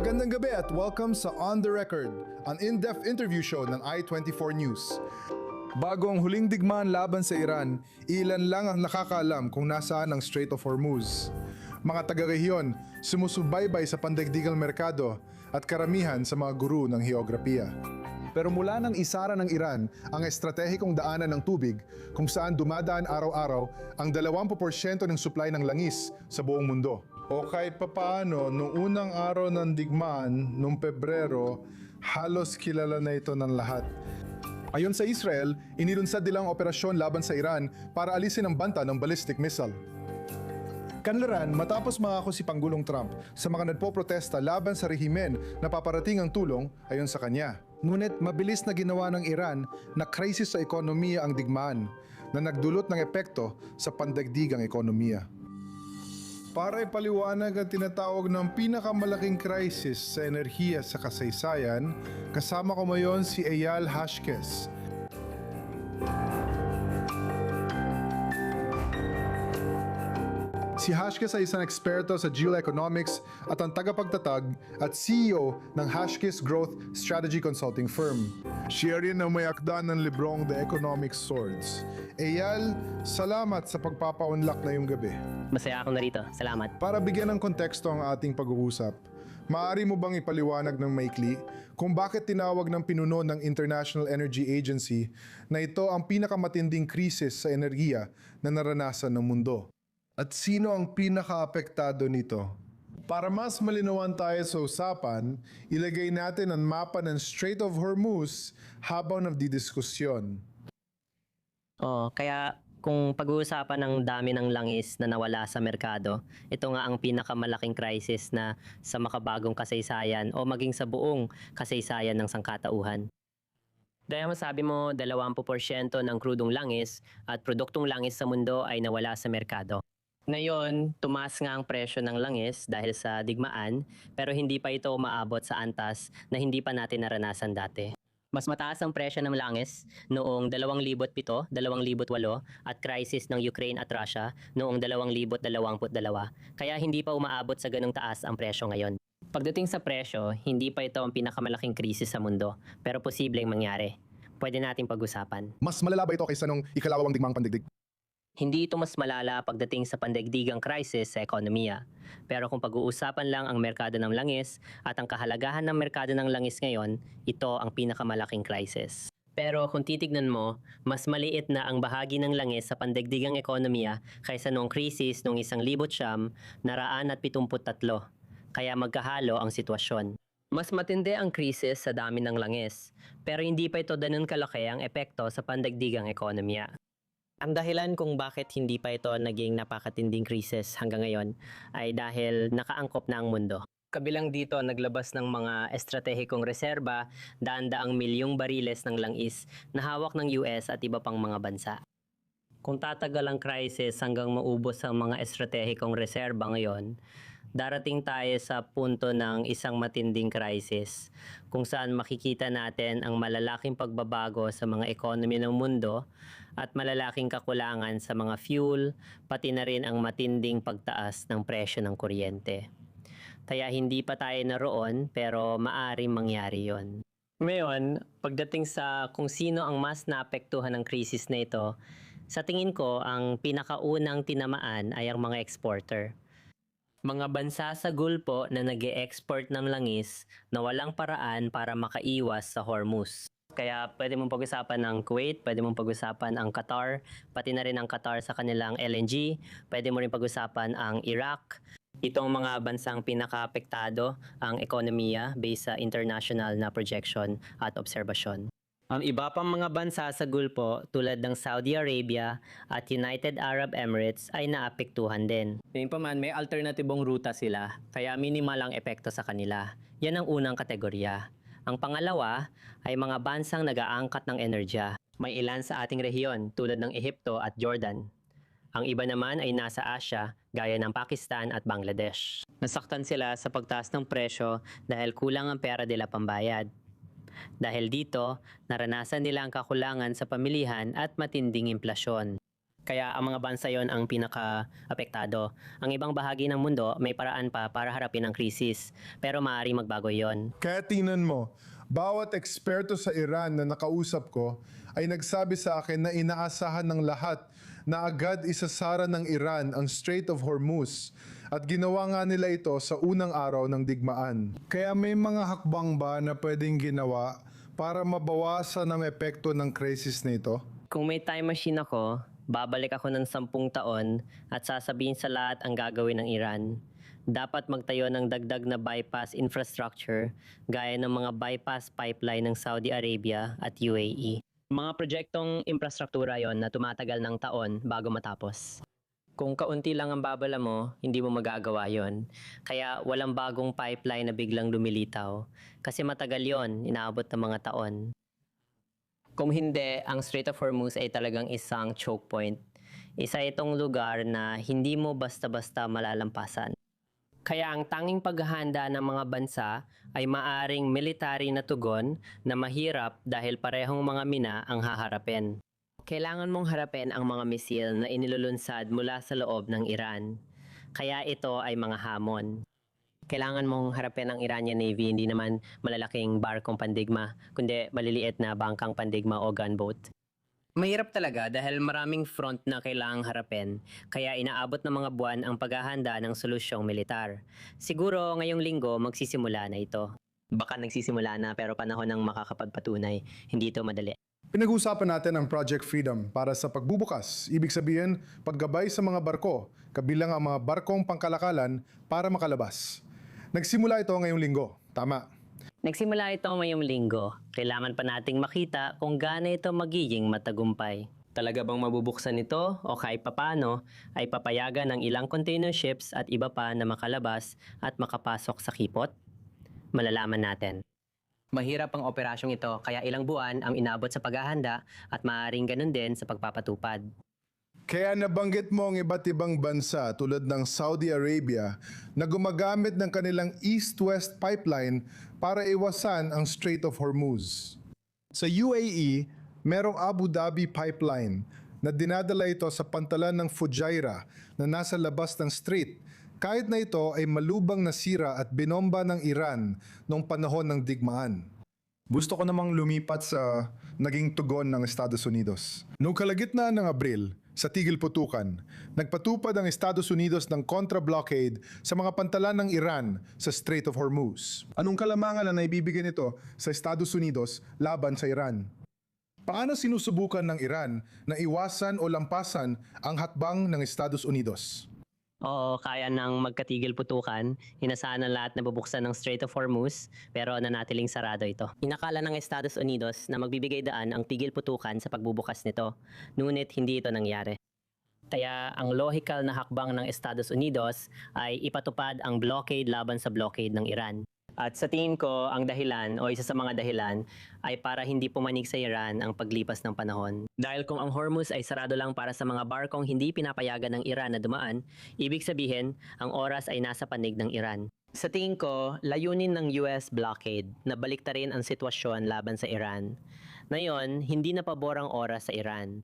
Magandang gabi at welcome sa On The Record, an in-depth interview show ng I-24 News. Bago ang huling digmaan laban sa Iran, ilan lang ang nakakaalam kung nasaan ang Strait of Hormuz. Mga taga-rehiyon, sumusubaybay sa pandaigdigang merkado at karamihan sa mga guru ng heograpiya. Pero mula nang isara ng Iran ang estratehikong daanan ng tubig kung saan dumadaan araw-araw ang 20% ng supply ng langis sa buong mundo. O kahit papaano, noong unang araw ng digmaan, noong Pebrero, halos kilala na ito ng lahat. Ayon sa Israel, inilunsad nilang operasyon laban sa Iran para alisin ang banta ng ballistic missile. Kanlaran, matapos mangako si Pangulong Trump sa mga nagpoprotesta laban sa rehimen na paparating ang tulong ayon sa kanya. Ngunit mabilis na ginawa ng Iran na krisis sa ekonomiya ang digmaan na nagdulot ng epekto sa pandaigdigang ekonomiya. Para ipaliwanag ang tinatawag ng pinakamalaking krisis sa enerhiya sa kasaysayan, kasama ko ngayon si Eyal Hashkes. Si Hashkes ay isang eksperto sa geoeconomics at ang tagapagtatag at CEO ng Hashkes Growth Strategy Consulting Firm. Siya rin ang may akda ng librong The Economic Swords. Eyal, salamat sa pagpapaunlak na yung gabi. Masaya ako narito. Salamat. Para bigyan ng konteksto ang ating pag-uusap, maaari mo bang ipaliwanag ng maikli kung bakit tinawag ng pinuno ng International Energy Agency na ito ang pinakamatinding krisis sa enerhiya na naranasan ng mundo? At sino ang pinaka-apektado nito? Para mas malinawan tayo sa usapan, ilagay natin ang mapa ng Strait of Hormuz habang nagdidiskusyon. Kaya kung pag-uusapan ng dami ng langis na nawala sa merkado, ito nga ang pinakamalaking crisis na sa makabagong kasaysayan o maging sa buong kasaysayan ng sangkatauhan. Dahil masabi mo 20% ng krudong langis at produktong langis sa mundo ay nawala sa merkado. Ngayon, tumaas nga ang presyo ng langis dahil sa digmaan, pero hindi pa ito umaabot sa antas na hindi pa natin naranasan dati. Mas mataas ang presyo ng langis noong 2007, 2008 at crisis ng Ukraine at Russia noong 2022. Kaya hindi pa umaabot sa ganung taas ang presyo ngayon. Pagdating sa presyo, hindi pa ito ang pinakamalaking krisis sa mundo, pero posibleng mangyari. Pwede nating pag-usapan. Mas malala ba ito kaysa nung ikalawang digmaang pandaigdig? Hindi ito mas malala pagdating sa pandaigdigang crisis sa ekonomiya. Pero kung pag-uusapan lang ang merkado ng langis at ang kahalagahan ng merkado ng langis ngayon, ito ang pinakamalaking crisis. Pero kung titignan mo, mas maliit na ang bahagi ng langis sa pandaigdigang ekonomiya kaysa noong krisis noong 1973. Kaya magkahalo ang sitwasyon. Mas matindi ang krisis sa dami ng langis, pero hindi pa ito ganun kalaki ang epekto sa pandaigdigang ekonomiya. Ang dahilan kung bakit hindi pa ito naging napakatinding krisis hanggang ngayon ay dahil nakaangkop na ang mundo. Kabilang dito, naglabas ng mga estratehikong reserba, daan-daang milyong bariles ng langis na hawak ng US at iba pang mga bansa. Kung tatagal ang crisis hanggang maubos ang mga estratehikong reserba ngayon, darating tayo sa punto ng isang matinding crisis kung saan makikita natin ang malalaking pagbabago sa mga ekonomi ng mundo at malalaking kakulangan sa mga fuel, pati na rin ang matinding pagtaas ng presyo ng kuryente. Kaya hindi pa tayo naroon pero maaring mangyari yon. Ngayon, pagdating sa kung sino ang mas naapektuhan ng krisis na ito, sa tingin ko ang pinakaunang tinamaan ay ang mga exporter. Mga bansa sa Gulpo na nag-e-export ng langis na walang paraan para makaiwas sa Hormuz. Kaya pwede mong pag-usapan ng Kuwait, pwede mong pag-usapan ang Qatar, pati na rin ang Qatar sa kanilang LNG, pwede mo rin pag-usapan ang Iraq. Itong mga bansang pinaka-apektado ang ekonomiya based sa international na projection at obserbasyon. Ang iba pang mga bansa sa Gulpo tulad ng Saudi Arabia at United Arab Emirates ay naapektuhan din. Gayunpaman, may alternatibong ruta sila, kaya minimal ang epekto sa kanila. Yan ang unang kategorya. Ang pangalawa ay mga bansang nag-aangkat ng enerhiya. May ilan sa ating rehiyon tulad ng Ehipto at Jordan. Ang iba naman ay nasa Asia gaya ng Pakistan at Bangladesh. Nasaktan sila sa pagtaas ng presyo dahil kulang ang pera nila pambayad. Dahil dito, naranasan nila ang kakulangan sa pamilihan at matinding implasyon. Kaya ang mga bansa yon ang pinaka-apektado. Ang ibang bahagi ng mundo may paraan pa para harapin ang krisis, pero maaari magbago yon. Kaya tingnan mo, bawat eksperto sa Iran na nakausap ko ay nagsabi sa akin na inaasahan ng lahat na agad isasara ng Iran ang Strait of Hormuz at ginawa nga nila ito sa unang araw ng digmaan. Kaya may mga hakbang ba na pwedeng ginawa para mabawasan ang epekto ng krisis na ito? Kung may time machine ako, babalik ako ng 10 taon at sasabihin sa lahat ang gagawin ng Iran. Dapat magtayo ng dagdag na bypass infrastructure gaya ng mga bypass pipeline ng Saudi Arabia at UAE. Mga proyektong infrastruktura yon na tumatagal ng taon bago matapos. Kung kaunti lang ang babala mo, hindi mo magagawa yon. Kaya walang bagong pipeline na biglang lumilitaw. Kasi matagal yon, inaabot ng mga taon. Kung hindi, ang Strait of Hormuz ay talagang isang choke point. Isa itong lugar na hindi mo basta-basta malalampasan. Kaya ang tanging paghahanda ng mga bansa ay maaring military na tugon na mahirap dahil parehong mga mina ang haharapin. Kailangan mong harapin ang mga misil na inilulunsad mula sa loob ng Iran. Kaya ito ay mga hamon. Kailangan mong harapin ang Iranian Navy, hindi naman malalaking barkong pandigma, kundi maliliit na bangkang pandigma o gunboat. Mahirap talaga dahil maraming front na kailangang harapin, kaya inaabot ng mga buwan ang paghahanda ng solusyong militar. Siguro ngayong linggo magsisimula na ito. Baka nagsisimula na pero panahon ng makakapagpatunay, hindi ito madali. Pinag-uusapan natin ang Project Freedom para sa pagbubukas. Ibig sabihin, paggabay sa mga barko, kabilang ang mga barkong pangkalakalan para makalabas. Nagsimula ito ngayong linggo. Tama. Nagsimula ito ngayong linggo. Kailangan pa nating makita kung gaano ito magiging matagumpay. Talaga bang mabubuksan ito o kahit papano ay papayagan ng ilang container ships at iba pa na makalabas at makapasok sa kipot? Malalaman natin. Mahirap ang operasyong ito kaya ilang buwan ang inabot sa paghahanda at maaaring ganun din sa pagpapatupad. Kaya nabanggit mo ang iba't ibang bansa tulad ng Saudi Arabia na gumagamit ng kanilang East-West pipeline para iwasan ang Strait of Hormuz. Sa UAE, merong Abu Dhabi pipeline na dinadala ito sa pantalan ng Fujairah na nasa labas ng strait kahit na ito ay malubang nasira at binomba ng Iran noong panahon ng digmaan. Gusto ko namang lumipat sa naging tugon ng Estados Unidos. Noong kalagitnaan ng Abril, sa tigil putukan, nagpatupad ang Estados Unidos ng contra-blockade sa mga pantalan ng Iran sa Strait of Hormuz. Anong kalamangan na naibibigay nito sa Estados Unidos laban sa Iran? Paano sinusubukan ng Iran na iwasan o lampasan ang hakbang ng Estados Unidos? Oo, kaya nang magkatigil putukan, inasahan ng lahat na bubuksan ng Strait of Hormuz, pero nanatiling sarado ito. Inakala ng Estados Unidos na magbibigay daan ang tigil putukan sa pagbubukas nito, ngunit hindi ito nangyari. Kaya ang logical na hakbang ng Estados Unidos ay ipatupad ang blockade laban sa blockade ng Iran. At sa tingin ko, ang dahilan o isa sa mga dahilan ay para hindi pumanig sa Iran ang paglipas ng panahon. Dahil kung ang Hormuz ay sarado lang para sa mga barkong hindi pinapayagan ng Iran na dumaan, ibig sabihin, ang oras ay nasa panig ng Iran. Sa tingin ko, layunin ng US blockade na baliktarin ang sitwasyon laban sa Iran. Ngayon, hindi na pabor ang oras sa Iran.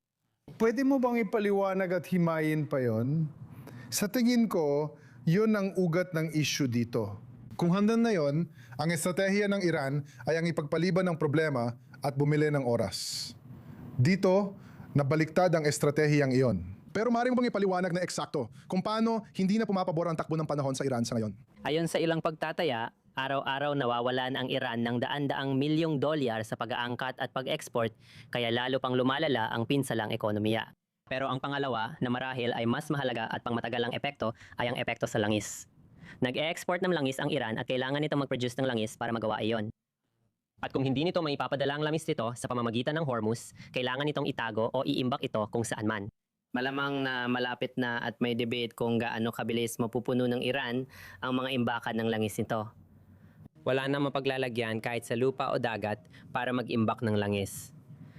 Pwede mo bang ipaliwanag at himayin pa yon? Sa tingin ko, yun ang ugat ng issue dito. Kung handa na yon, ang estratehiya ng Iran ay ang ipagpaliban ng problema at bumili ng oras. Dito, nabaliktad ang estratehiyang iyon. Pero maaaring mo bang ipaliwanag na eksakto kung paano hindi na pumapabor ang takbo ng panahon sa Iran sa ngayon? Ayon sa ilang pagtataya, araw-araw nawawalan ang Iran ng daan-daang milyong dolyar sa pag-aangkat at pag-export, kaya lalo pang lumalala ang pinsalang ekonomiya. Pero ang pangalawa na marahil ay mas mahalaga at pangmatagalang epekto ay ang epekto sa langis. Nag-e-export ng langis ang Iran at kailangan nito mag-produce ng langis para magawa iyon. At kung hindi nito maipapadala ang langis nito sa pamamagitan ng Hormuz, kailangan nitong itago o iimbak ito kung saan man. Malamang na malapit na at may debate kung gaano kabilis mapupuno ng Iran ang mga imbakan ng langis nito. Wala nang mapaglalagyan kahit sa lupa o dagat para mag-imbak ng langis.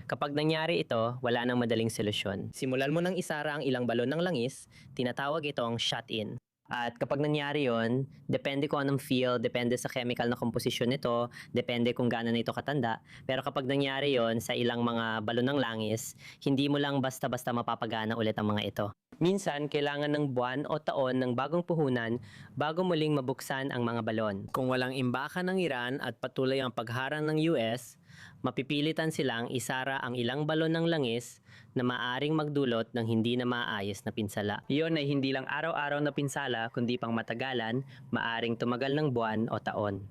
Kapag nangyari ito, wala nang madaling solusyon. Simulan mo nang isara ang ilang balon ng langis, tinatawag itong shut-in. At kapag nangyari yon, depende kung anong field, depende sa chemical na komposisyon nito, depende kung gaano na ito katanda. Pero kapag nangyari yon sa ilang mga balon ng langis, hindi mo lang basta-basta mapapagana ulit ang mga ito. Minsan, kailangan ng buwan o taon ng bagong puhunan bago muling mabuksan ang mga balon. Kung walang imbakan ng Iran at patuloy ang pagharang ng US, mapipilitan silang isara ang ilang balon ng langis na maaring magdulot ng hindi na maayos na pinsala. Iyon ay hindi lang araw-araw na pinsala kundi pang matagalan, maaring tumagal ng buwan o taon.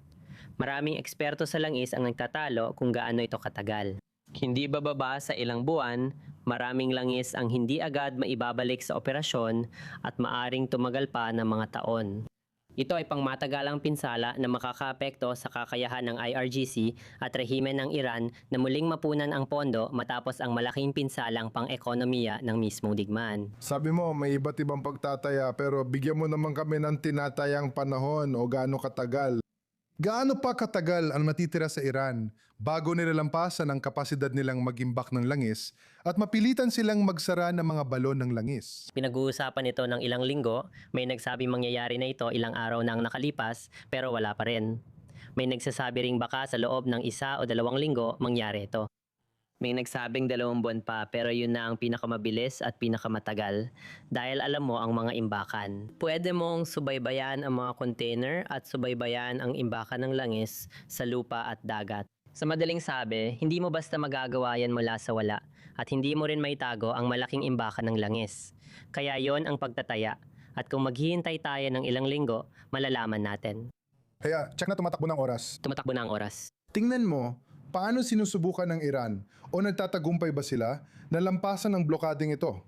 Maraming eksperto sa langis ang nagtatalo kung gaano ito katagal. Hindi bababa sa ilang buwan, maraming langis ang hindi agad maibabalik sa operasyon at maaring tumagal pa ng mga taon. Ito ay pangmatagalang pinsala na makakaapekto sa kakayahan ng IRGC at rehimen ng Iran na muling mapunan ang pondo matapos ang malaking pinsalang pang-ekonomiya ng mismong digmaan. Sabi mo, may iba't ibang pagtataya pero bigyan mo naman kami ng tinatayang panahon o gaano katagal. Gaano pa katagal ang matitira sa Iran bago nilalampasan ang kapasidad nilang mag-imbak ng langis at mapilitan silang magsara ng mga balon ng langis? Pinag-uusapan ito ng ilang linggo, may nagsabing mangyayari na ito ilang araw na ang nakalipas pero wala pa rin. May nagsasabi ring baka sa loob ng 1 o 2 linggo mangyari ito. May nagsabing 2 buwan pa pero yun na ang pinakamabilis at pinakamatagal dahil alam mo ang mga imbakan. Pwede mong subaybayan ang mga container at subaybayan ang imbakan ng langis sa lupa at dagat. Sa madaling sabi, hindi mo basta magagawa yan mula sa wala at hindi mo rin maitago ang malaking imbakan ng langis. Kaya yon ang pagtataya at kung maghihintay tayo ng ilang linggo, malalaman natin. Kaya check na tumatakbo ng oras. Tumatakbo na ang oras. Tingnan mo, paano sinusubukan ng Iran o nagtatagumpay ba sila na lampasan ng blokadeng ito?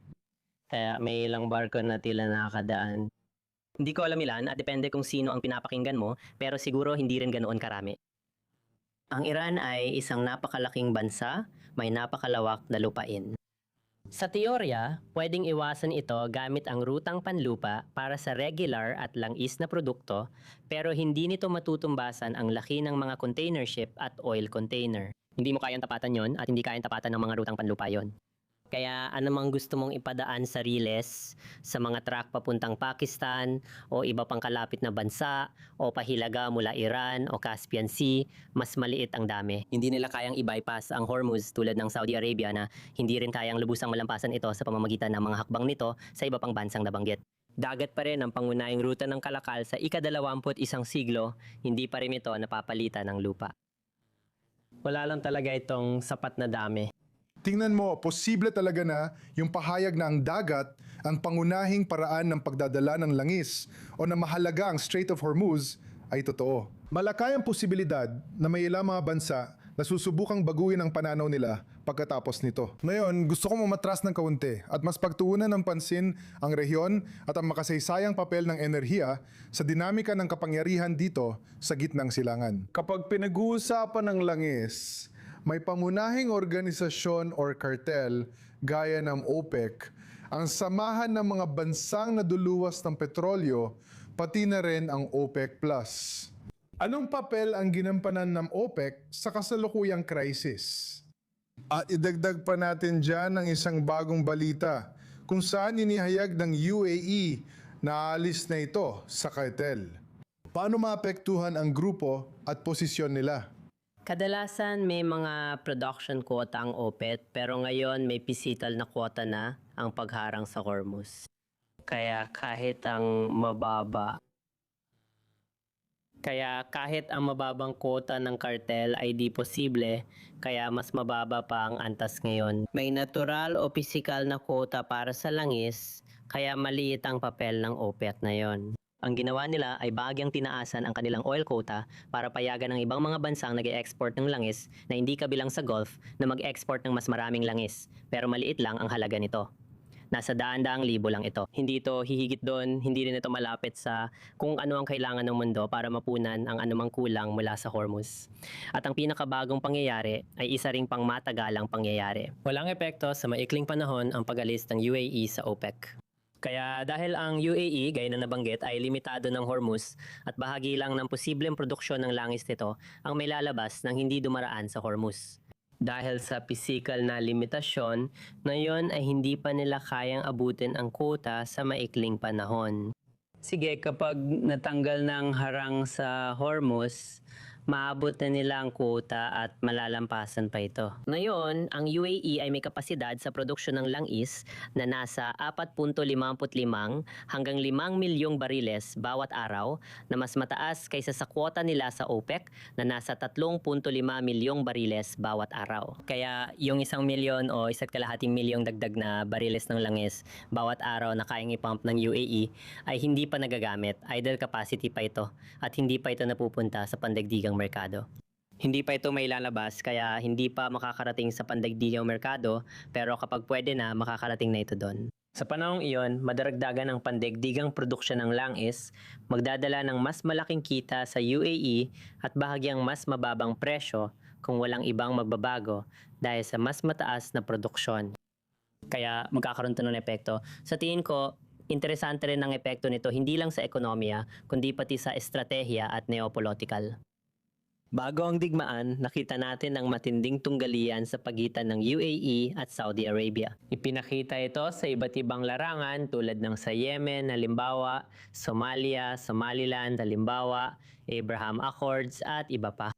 Kaya may ilang barko na tila nakakadaan. Hindi ko alam ilan at depende kung sino ang pinapakinggan mo pero siguro hindi rin ganoon karami. Ang Iran ay isang napakalaking bansa, may napakalawak na lupain. Sa teorya, pwedeng iwasan ito gamit ang rutang panlupa para sa regular at langis na produkto pero hindi nito matutumbasan ang laki ng mga container ship at oil container. Hindi mo kayang tapatan yon at hindi kayang tapatan ng mga rutang panlupa yon. Kaya anumang gusto mong ipadaan sa Riles, sa mga truck papuntang Pakistan o iba pang kalapit na bansa o pahilaga mula Iran o Caspian Sea, mas maliit ang dami. Hindi nila kayang i-bypass ang Hormuz tulad ng Saudi Arabia na hindi rin kayang lubusang malampasan ito sa pamamagitan ng mga hakbang nito sa iba pang bansang nabanggit. Dagat pa rin ang pangunahing ruta ng kalakal sa ika-21 siglo, hindi pa rin ito napapalitan ng lupa. Wala lang talaga itong sapat na dami. Tingnan mo, posible talaga na yung pahayag na ang dagat ang pangunahing paraan ng pagdadala ng langis o na mahalaga ang Strait of Hormuz ay totoo. Malakay ang posibilidad na may ilang mga bansa na susubukang baguhin ang pananaw nila pagkatapos nito. Ngayon, gusto kong mamatras ng kaunti at mas pagtuunan ng pansin ang rehiyon at ang makasaysayang papel ng enerhiya sa dinamika ng kapangyarihan dito sa gitnang silangan. Kapag pinag-uusapan ng langis, may pangunahing organisasyon or kartel gaya ng OPEC, ang samahan ng mga bansang naduluwas ng petrolyo, pati na rin ang OPEC+. Anong papel ang ginampanan ng OPEC sa kasalukuyang krisis? At idagdag pa natin dyan ang isang bagong balita kung saan inihayag ng UAE na alis na ito sa kartel. Paano maapektuhan ang grupo at posisyon nila? Kadalasan may mga production quota ang OPEC pero ngayon may physical na quota na ang pagharang sa Hormuz. Kaya kahit ang mababang quota ng kartel ay di posible, kaya mas mababa pa ang antas ngayon. May natural o physical na quota para sa langis, kaya maliit ang papel ng OPEC na yon. Ang ginawa nila ay bahagyang tinaasan ang kanilang oil quota para payagan ng ibang mga bansang nag-e-export ng langis na hindi kabilang sa Gulf na mag-export ng mas maraming langis, pero maliit lang ang halaga nito. Nasa daan-daang libo lang ito. Hindi ito hihigit doon, hindi rin ito malapit sa kung ano ang kailangan ng mundo para mapunan ang anumang kulang mula sa Hormuz. At ang pinakabagong pangyayari ay isa ring pangmatagalang pangyayari. Walang epekto sa maikling panahon ang pag-alis ng UAE sa OPEC. Kaya dahil ang UAE, gaya na nabanggit, ay limitado ng Hormuz at bahagi lang ng posibleng produksyon ng langis nito ang may lalabas nang hindi dumaraan sa Hormuz. Dahil sa physical na limitasyon, ngayon ay hindi pa nila kayang abutin ang quota sa maikling panahon. Sige, kapag natanggal ng harang sa Hormuz, maabot na nila ang quota at malalampasan pa ito. Ngayon, ang UAE ay may kapasidad sa produksyon ng langis na nasa 4.55 hanggang 5 milyong bariles bawat araw na mas mataas kaysa sa kwota nila sa OPEC na nasa 3.5 milyong bariles bawat araw. Kaya yung 1 milyon o 1.5 milyong dagdag na bariles ng langis bawat araw na kayang ipump ng UAE ay hindi pa nagagamit. Idle capacity pa ito at hindi pa ito napupunta sa pandaigdigang merkado. Hindi pa ito may lalabas kaya hindi pa makakarating sa pandaigdigang merkado pero kapag pwede na makakarating na ito doon. Sa panahong iyon, madaragdagan ang pandaigdigang produksyon ng langis, magdadala ng mas malaking kita sa UAE at bahagyang mas mababang presyo kung walang ibang magbabago dahil sa mas mataas na produksyon. Kaya magkakaroon ito ng epekto. Sa tingin ko, interesante rin ang epekto nito hindi lang sa ekonomiya kundi pati sa estratehiya at neopolitikal. Bago ang digmaan, nakita natin ang matinding tunggalian sa pagitan ng UAE at Saudi Arabia. Ipinakita ito sa iba't ibang larangan tulad ng sa Yemen, halimbawa, Somalia, Somaliland, halimbawa, Abraham Accords at iba pa.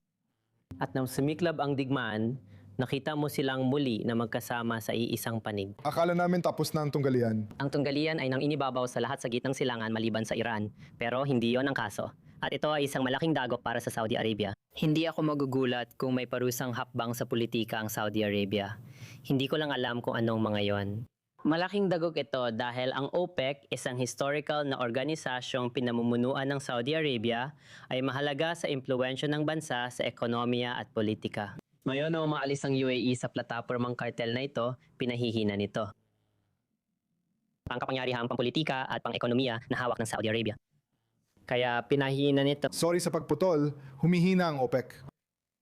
At nang sumiklab ang digmaan, nakita mo silang muli na magkasama sa iisang panig. Akala namin tapos na ang tunggalian. Ang tunggalian ay nang inibabaw sa lahat sa gitnang silangan maliban sa Iran, pero hindi yon ang kaso. At ito ay isang malaking dagok para sa Saudi Arabia. Hindi ako magugulat kung may parusang hakbang sa politika ang Saudi Arabia. Hindi ko lang alam kung anong mga yon. Malaking dagok ito dahil ang OPEC, isang historical na organisasyong pinamumunuan ng Saudi Arabia, ay mahalaga sa impluwensya ng bansa sa ekonomiya at politika. Ngayon na umaalis ang UAE sa platapormang kartel na ito, pinahihina nito ang kapangyarihang pampolitika at pang-ekonomiya na hawak ng Saudi Arabia. Kaya pinahihina nito. Sorry sa pagputol, humihina ang OPEC.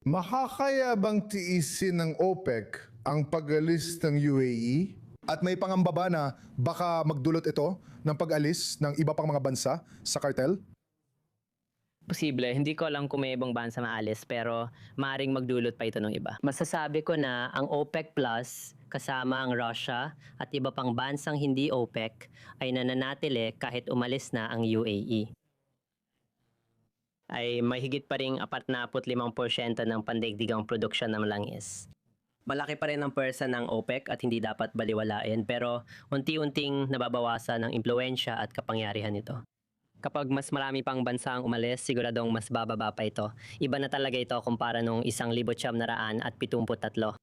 Makakaya bang tiisin ng OPEC ang pag-alis ng UAE? At may pangamba ba na baka magdulot ito ng pag-alis ng iba pang mga bansa sa kartel? Posible, hindi ko alam kung may ibang bansa maalis pero maaaring magdulot pa ito ng iba. Masasabi ko na ang OPEC Plus kasama ang Russia at iba pang bansang hindi OPEC ay nananatili kahit umalis na ang UAE. Ay mahigit pa ring 45% ng pandaigdigang produksyon ng langis. Malaki pa rin ang pwersa ng OPEC at hindi dapat baliwalain pero unti-unting nababawasan ang impluensya at kapangyarihan nito. Kapag mas marami pang bansa ang umalis, siguradong mas bababa pa ito. Iba na talaga ito kumpara nung 1,973.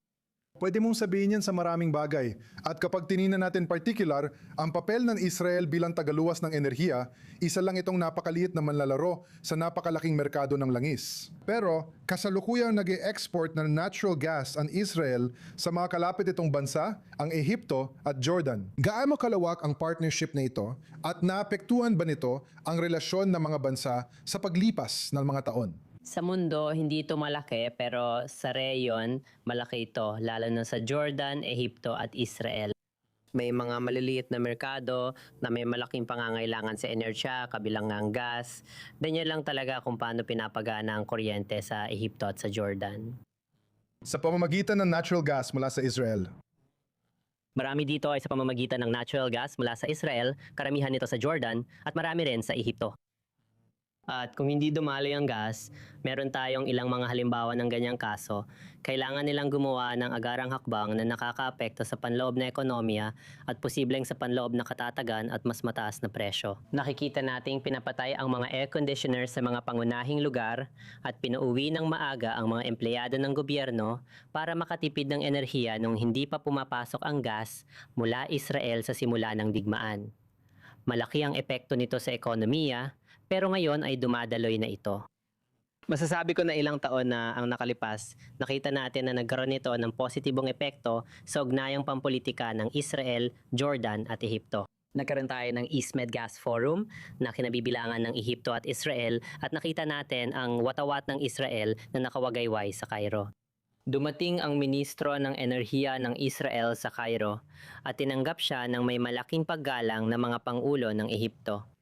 Pwede mong sabihin yan sa maraming bagay. At kapag tiningnan natin particular, ang papel ng Israel bilang tagaluwas ng enerhiya, isa lang itong napakaliit na manlalaro sa napakalaking merkado ng langis. Pero kasalukuyang nag-e-export ng natural gas ang Israel sa mga kalapit itong bansa, ang Ehipto at Jordan. Gaano kalawak ang partnership na ito at naapektuhan ba nito ang relasyon ng mga bansa sa paglipas ng mga taon? Sa mundo, hindi ito malaki pero sa reyon, malaki ito lalo na sa Jordan, Ehipto at Israel. May mga maliliit na merkado na may malaking pangangailangan sa enerhiya, kabilang ang gas. Ganyan lang talaga kung paano pinapagana ang kuryente sa Ehipto at sa Jordan. Sa pamamagitan ng natural gas mula sa Israel. Marami dito ay sa pamamagitan ng natural gas mula sa Israel, karamihan nito sa Jordan at marami rin sa Ehipto. At kung hindi dumaloy ang gas, meron tayong ilang mga halimbawa ng ganyang kaso. Kailangan nilang gumawa ng agarang hakbang na nakakaapekto sa panloob na ekonomiya at posibleng sa panloob na katatagan at mas mataas na presyo. Nakikita nating pinapatay ang mga air conditioner sa mga pangunahing lugar at pinauwi ng maaga ang mga empleyado ng gobyerno para makatipid ng enerhiya nung hindi pa pumapasok ang gas mula Israel sa simula ng digmaan. Malaki ang epekto nito sa ekonomiya, pero ngayon ay dumadaloy na ito. Masasabi ko na ilang taon na ang nakalipas, nakita natin na nagkaroon nito ng positibong epekto sa ugnayang pampolitika ng Israel, Jordan at Ehipto. Nagkaroon tayo ng East Med Gas Forum na kinabibilangan ng Ehipto at Israel at nakita natin ang watawat ng Israel na nakawagayway sa Cairo. Dumating ang ministro ng enerhiya ng Israel sa Cairo at tinanggap siya ng may malaking paggalang ng mga pangulo ng Ehipto.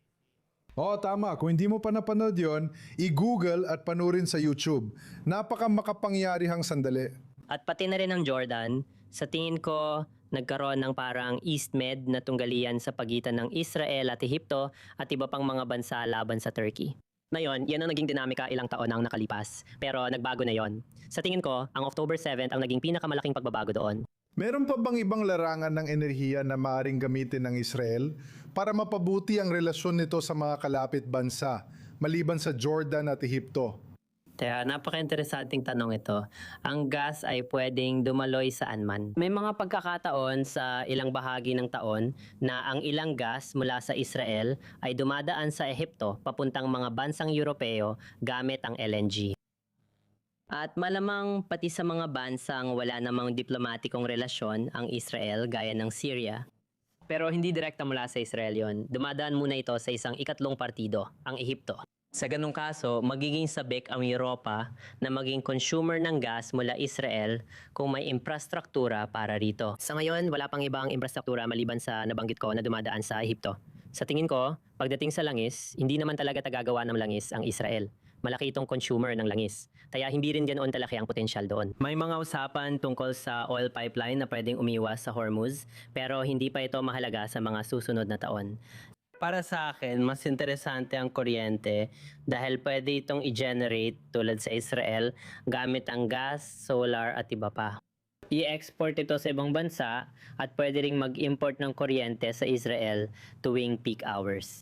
Oo, tama. Kung hindi mo pa napanood yun, i-google at panurin sa YouTube. Napaka makapangyarihang sandali. At pati na rin ang Jordan, sa tingin ko Nagkaroon ng parang East Med na tunggalian sa pagitan ng Israel at Ehipto at iba pang mga bansa laban sa Turkey. Ngayon, yan ang naging dinamika ilang taon ang nakalipas. Pero nagbago na yon. Sa tingin ko, ang October 7 ang naging pinakamalaking pagbabago doon. Meron pa bang ibang larangan ng enerhiya na maaaring gamitin ng Israel para mapabuti ang relasyon nito sa mga kalapit bansa, maliban sa Jordan at Ehipto? Kaya napaka-interesanting tanong ito. Ang gas ay pwedeng dumaloy saan man. May mga pagkakataon sa ilang bahagi ng taon na ang ilang gas mula sa Israel ay dumadaan sa Ehipto papuntang mga bansang Europeo gamit ang LNG. At malamang pati sa mga bansang wala namang diplomatikong relasyon ang Israel gaya ng Syria. Pero hindi direkta mula sa Israel yon. Dumadaan muna ito sa isang ikatlong partido, ang Ehipto. Sa ganung kaso, magiging sabik ang Europa na maging consumer ng gas mula Israel kung may infrastruktura para rito. Sa ngayon, wala pang ibang infrastruktura maliban sa nabanggit ko na dumadaan sa Ehipto. Sa tingin ko, pagdating sa langis, hindi naman talaga tagagawa ng langis ang Israel. Malaki itong consumer ng langis. Kaya hindi rin ganoon talaki ang potensyal doon. May mga usapan tungkol sa oil pipeline na pwedeng umiwas sa Hormuz, pero hindi pa ito mahalaga sa mga susunod na taon. Para sa akin, mas interesante ang kuryente dahil pwede itong i-generate tulad sa Israel gamit ang gas, solar at iba pa. I-export ito sa ibang bansa at pwede ring mag-import ng kuryente sa Israel tuwing peak hours.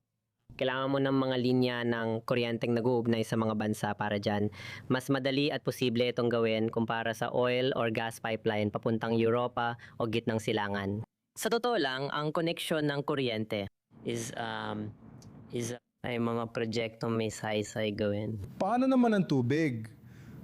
Kailangan mo ng mga linya ng kuryenteng nag-uugnay sa mga bansa para dyan. Mas madali at posible itong gawin kumpara sa oil or gas pipeline papuntang Europa o gitnang silangan. Sa totoo lang, ang koneksyon ng kuryente is ay mga proyektong may saysay gawin. Paano naman ang tubig?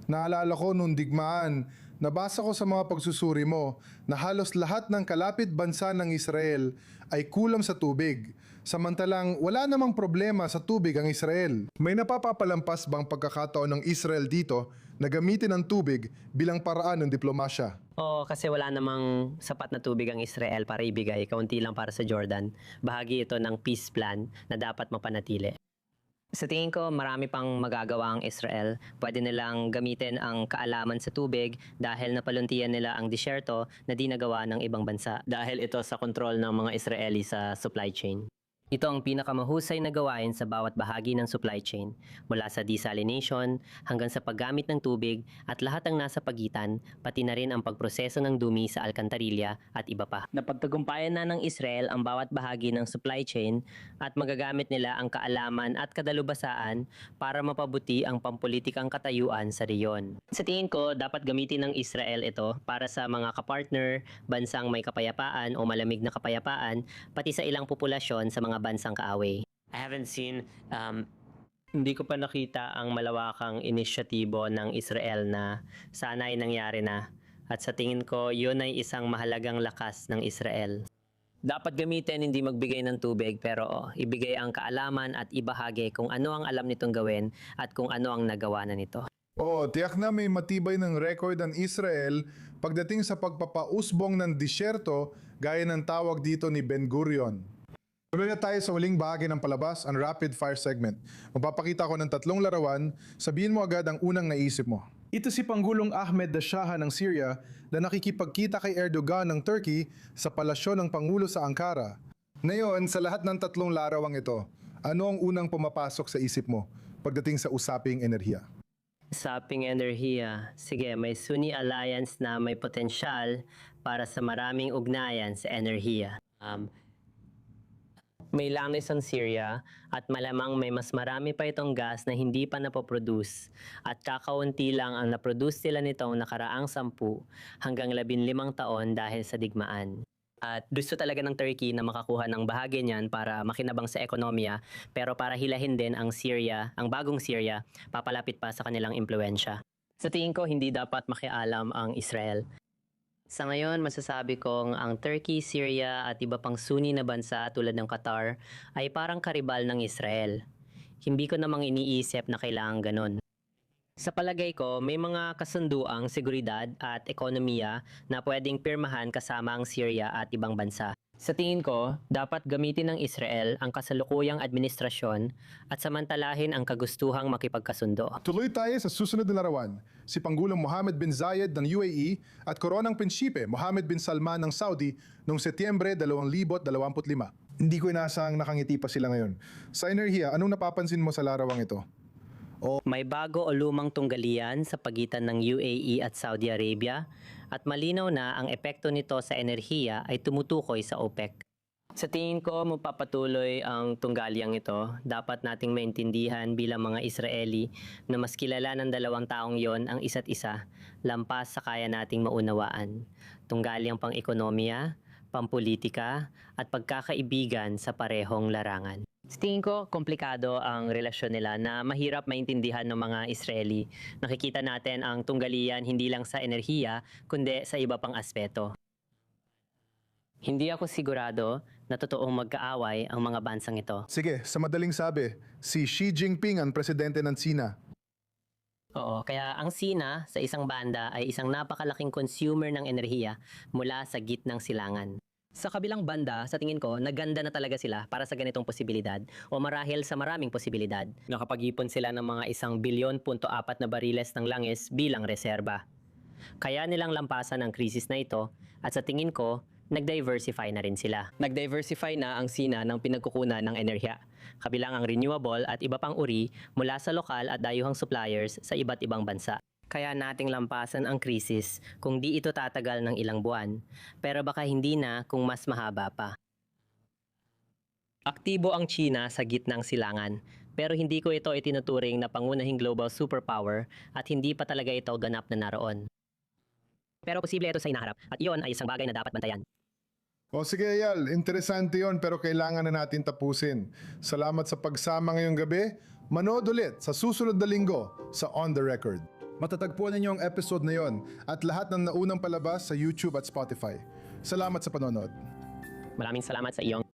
Naalala ko nung digmaan, nabasa ko sa mga pagsusuri mo na halos lahat ng kalapit bansa ng Israel ay kulang sa tubig. Samantalang wala namang problema sa tubig ang Israel. May napapapalampas bang pagkakataon ng Israel dito na gamitin ang tubig bilang paraan ng diplomasya? Oo, kasi wala namang sapat na tubig ang Israel para ibigay, kaunti lang para sa Jordan. Bahagi ito ng peace plan na dapat mapanatili. Sa tingin ko, marami pang magagawa ang Israel. Pwede nilang gamitin ang kaalaman sa tubig dahil napaluntian nila ang disyerto na di nagawa ng ibang bansa dahil ito sa kontrol ng mga Israeli sa supply chain. Ito ang pinakamahusay na gawain sa bawat bahagi ng supply chain, mula sa desalination hanggang sa paggamit ng tubig at lahat ng nasa pagitan, pati na rin ang pagproseso ng dumi sa alkantarilya at iba pa. Napagtagumpayan na ng Israel ang bawat bahagi ng supply chain at magagamit nila ang kaalaman at kadalubasaan para mapabuti ang pampulitikang katayuan sa riyon. Sa tingin ko, dapat gamitin ng Israel ito para sa mga kapartner, bansang may kapayapaan o malamig na kapayapaan, pati sa ilang populasyon sa mga bansang kaaway. I haven't seen, hindi ko pa nakita ang malawakang inisyatibo ng Israel na sana ay nangyari na. At sa tingin ko, yun ay isang mahalagang lakas ng Israel. Dapat gamitin hindi magbigay ng tubig pero ibigay ang kaalaman at ibahagi kung ano ang alam nitong gawin at kung ano ang nagawa na nito. Oo, tiyak na may matibay ng record ang Israel pagdating sa pagpapausbong ng disyerto gaya ng tawag dito ni Ben-Gurion. Tuloy na tayo sa huling bahagi ng palabas, ang rapid fire segment. Magpapakita ko ng 3 larawan, sabihin mo agad ang unang naisip mo. Ito si Pangulong Ahmed Dashaha ng Syria na nakikipagkita kay Erdogan ng Turkey sa palasyo ng Pangulo sa Ankara. Ngayon, sa lahat ng 3 larawang ito, ano ang unang pumapasok sa isip mo pagdating sa usaping enerhiya? Usaping enerhiya, sige, may Sunni Alliance na may potensyal para sa maraming ugnayan sa enerhiya. May langis ang Syria at malamang may mas marami pa itong gas na hindi pa napoproduce at kakaunti lang ang naproduce nila nitong nakaraang 10 hanggang 15 taon dahil sa digmaan. At gusto talaga ng Turkey na makakuha ng bahagi niyan para makinabang sa ekonomiya, pero para hilahin din ang Syria, ang bagong Syria, papalapit pa sa kanilang impluensya. Sa tingin ko, hindi dapat makialam ang Israel. Sa ngayon, masasabi kong ang Turkey, Syria at iba pang Sunni na bansa tulad ng Qatar ay parang karibal ng Israel. Hindi ko namang iniisip na kailangan ganon. Sa palagay ko, may mga kasunduang seguridad at ekonomiya na pwedeng pirmahan kasama ang Syria at ibang bansa. Sa tingin ko, dapat gamitin ng Israel ang kasalukuyang administrasyon at samantalahin ang kagustuhang makipagkasundo. Tuloy tayo sa susunod na larawan, si Pangulong Mohammed bin Zayed ng UAE at Koronang Prinsipe Mohammed bin Salman ng Saudi noong Setyembre 2025. Hindi ko inaasahang nakangiti pa sila ngayon. Sa enerhiya, anong napapansin mo sa larawang ito? May bago o lumang tunggalian sa pagitan ng UAE at Saudi Arabia at malinaw na ang epekto nito sa enerhiya ay tumutukoy sa OPEC. Sa tingin ko, magpapatuloy ang tunggaliang ito. Dapat nating maintindihan bilang mga Israeli na mas kilala ng dalawang taong yon ang isa't isa, lampas sa kaya nating maunawaan. Tunggaliang pang-ekonomiya, pampolitika, at pagkakaibigan sa parehong larangan. Sa tingin ko, komplikado ang relasyon nila na mahirap maintindihan ng mga Israeli. Nakikita natin ang tunggalian hindi lang sa enerhiya, kundi sa iba pang aspeto. Hindi ako sigurado na totoong magkaaway ang mga bansang ito. Sige, sa madaling sabi, si Xi Jinping ang presidente ng Sina. Oo, kaya ang Sina sa isang banda ay isang napakalaking consumer ng enerhiya mula sa gitnang silangan. Sa kabilang banda, sa tingin ko, naganda na talaga sila para sa ganitong posibilidad o marahil sa maraming posibilidad. Nakapag-ipon sila ng mga 1.4 bilyon na bariles ng langis bilang reserba. Kaya nilang lampasan ang krisis na ito at sa tingin ko, nag-diversify na rin sila. Nag-diversify na ang Sina ng pinagkukunan ng enerhiya, kabilang ang renewable at iba pang uri mula sa lokal at dayuhang suppliers sa iba't ibang bansa. Kaya nating lampasan ang krisis kung di ito tatagal ng ilang buwan, pero baka hindi na kung mas mahaba pa. Aktibo ang China sa gitnang silangan, pero hindi ko ito itinuturing na pangunahing global superpower at hindi pa talaga ito ganap na naroon. Pero posible ito sa hinaharap at iyon ay isang bagay na dapat bantayan. O sige Eyal, interesante yon pero kailangan na natin tapusin. Salamat sa pagsama ngayong gabi. Manood ulit sa susunod na linggo sa On The Record. Matatagpuan ninyo ang episode na yon at lahat ng naunang palabas sa YouTube at Spotify. Salamat sa panonood. Maraming salamat sa iyong